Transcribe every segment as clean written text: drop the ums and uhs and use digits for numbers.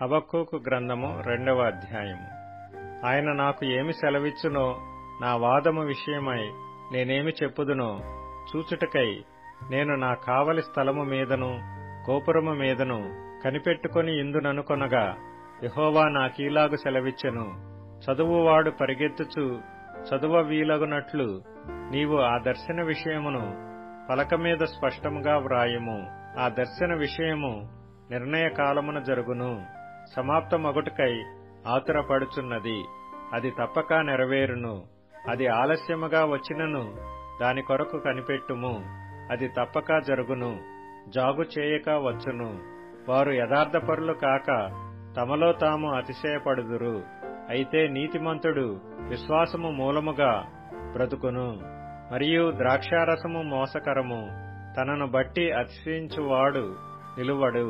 హబక్కూకు గ్రంథము 2వ అధ్యాయము. ఆయన నాకు ఏమి సెలవిచ్చునో, నా వాదము విషయమై నేనేమి చెప్పుదునో చూచుటకై నేను నా కావలి స్థలము మీదను గోపురము మీదను కనిపెట్టుకొని ఇందుననుకొనగా, యెహోవా నాకీలాగు సెలవిచ్చెను. చదువువాడు పరిగెత్తుచు చదువ వీలగునట్లు నీవు ఆ దర్శన విషయమును పలక మీద స్పష్టముగా వ్రాయుము. ఆ దర్శన విషయము నిర్ణయ కాలమున జరుగును. సమాప్తమగుటకై ఆతురపడుచున్నది. అది తప్పక నెరవేరును. అది ఆలస్యముగా వచ్చినను దాని కొరకు కనిపెట్టుము. అది తప్పక జరుగును. జాగు చేయక వచ్చును. వారు యథార్థపరులు కాక తమలో తాము అతిశయపడుదురు. అయితే నీతిమంతుడు విశ్వాసము మూలముగా బ్రతుకును. మరియు ద్రాక్షారసము మోసకరము. తనను బట్టి అతిశయించువాడు నిలువడు.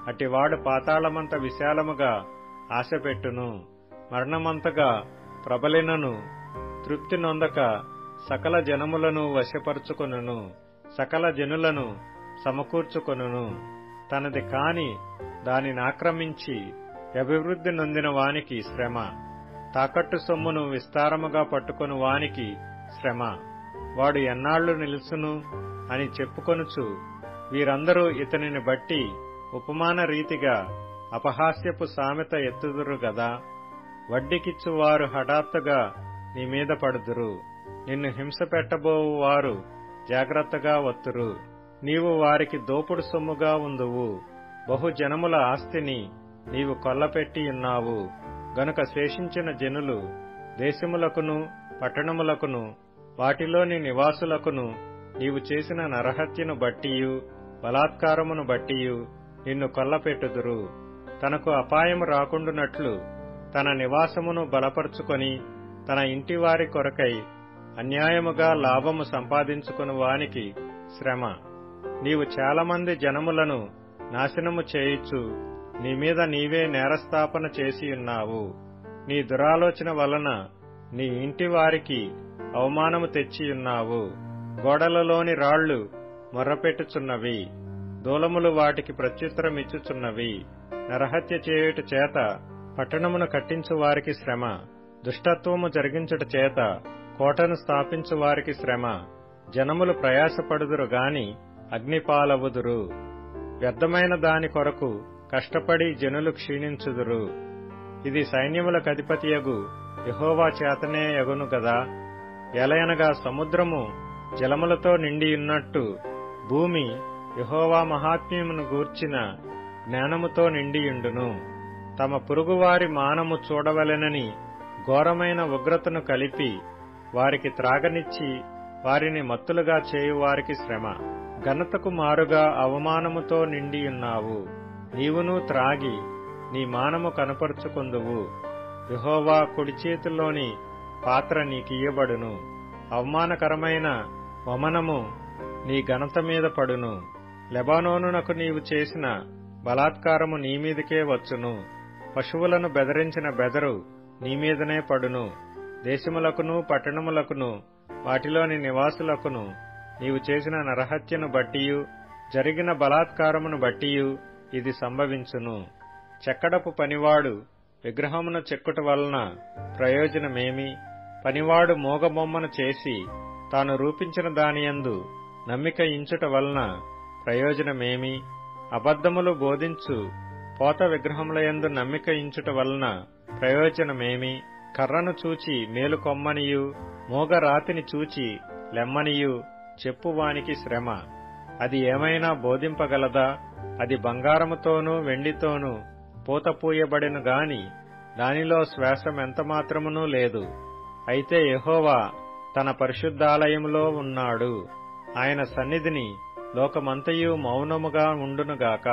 అటివాడు పాతాళమంత విశాలముగా ఆశపెట్టును. మరణమంతగా ప్రబలినను తృప్తి నొందక సకల జనములను వశపరుచుకొనును. సకల జనులను సమకూర్చుకొనును. తనది కాని దానినాక్రమించి అభివృద్ధి నొందిన వానికి శ్రమ. తాకట్టు సొమ్మును విస్తారముగా పట్టుకొను వానికి శ్రమ. వాడు ఎన్నాళ్లు నిలుసును అని చెప్పుకొనుచు వీరందరూ ఇతనిని బట్టి ఉపమాన రీతిగా అపహాస్యపు సామెత ఎత్తుదురు గదా. వడ్డీకిచ్చువారు హఠాత్తుగా నీ మీద పడుదురు. నిన్ను హింస పెట్టబోవు వారు జాగ్రత్తగా వత్తురు. నీవు వారికి దోపుడు సొమ్ముగా ఉందువు. బహుజనముల ఆస్తిని నీవు కొల్లపెట్టి ఉన్నావు. గనుక శేషించిన జనులు దేశములకును పట్టణములకును వాటిలోని నివాసులకును నీవు చేసిన నరహత్యను బట్టియు బలాత్కారమును బట్టియు నిన్ను కొల్లపెట్టుదురు. తనకు అపాయము రాకుండునట్లు తన నివాసమును బలపరుచుకొని తన ఇంటివారి కొరకై అన్యాయముగా లాభము సంపాదించుకుని వానికి శ్రమ. నీవు చాలామంది జనములను నాశనము చేయుచు నీ మీద నీవే నేరస్థాపన చేసియున్నావు. నీ దురాలోచన వలన నీ ఇంటి వారికి అవమానము తెచ్చియున్నావు. గోడలలోని రాళ్లు మొర్రపెట్టుచున్నవి. దూలములు వాటికి ప్రత్యుత్తరమిచ్చుచున్నవి. నరహత్య చేయుట చేత పట్టణమును కట్టించు వారికి శ్రమ. దుష్టత్వము జరిగించుట చేత కోటను స్థాపించు వారికి శ్రమ. జనములు ప్రయాసపడుదురు గాని అగ్నిపాలవుదురు. వ్యర్థమైన దాని కొరకు కష్టపడి జనులు క్షీణించుదురు. ఇది సైన్యములకధిపతియగు యెహోవా చేతనే యగును గదా. ఎలయనగా సముద్రము జలములతో నిండియున్నట్టు భూమి యెహోవా మహాత్మ్యమును గూర్చిన జ్ఞానముతో నిండియుండును. తమ పొరుగువారి మానము చూడవలెనని ఘోరమైన ఉగ్రతను కలిపి వారికి త్రాగనిచ్చి వారిని మత్తులుగా చేయువారికి శ్రమ. ఘనతకు మారుగా అవమానముతో నిండియున్నావు. నీవును త్రాగి నీ మానము కనపరుచుకొందువు. యెహోవా కుడి చేతిలోని పాత్ర నీకియ్యబడును. అవమానకరమైన వమనము నీ ఘనత మీద పడును. లెబానోనునకు నీవు చేసిన బలాత్కారము నీమీదికే వచ్చును. పశువులను బెదరించిన బెదరు నీమీదనే పడును. దేశములకును పట్టణములకును వాటిలోని నివాసులకును నీవు చేసిన నరహత్యను బట్టియు జరిగిన బలాత్కారమును బట్టియు ఇది సంభవించును. చెక్కడపు పనివాడు విగ్రహమును చెక్కుట వలన ప్రయోజనమేమి? పనివాడు మోగబొమ్మను చేసి తాను రూపించిన దానియందు నమ్మిక ఇంచుట వలన ప్రయోజనమేమి? అబద్ధములు బోధించు పోత విగ్రహములయందు నమ్మిక ఇంచుట వలన ప్రయోజనమేమి? కర్రను చూచి మేలు కొమ్మనియు మోగరాతిని చూచి లెమ్మనియు చెప్పువానికి శ్రమ. అది ఏమైనా బోధింపగలదా? అది బంగారముతోనూ వెండితోనూ పూతపూయబడెను గాని దానిలో శ్వాసమెంతమాత్రమునూ లేదు. అయితే యెహోవా తన పరిశుద్ధాలయములో ఉన్నాడు. ఆయన సన్నిధిని లోకమంతయు మౌనముగా ఉండునుగాక.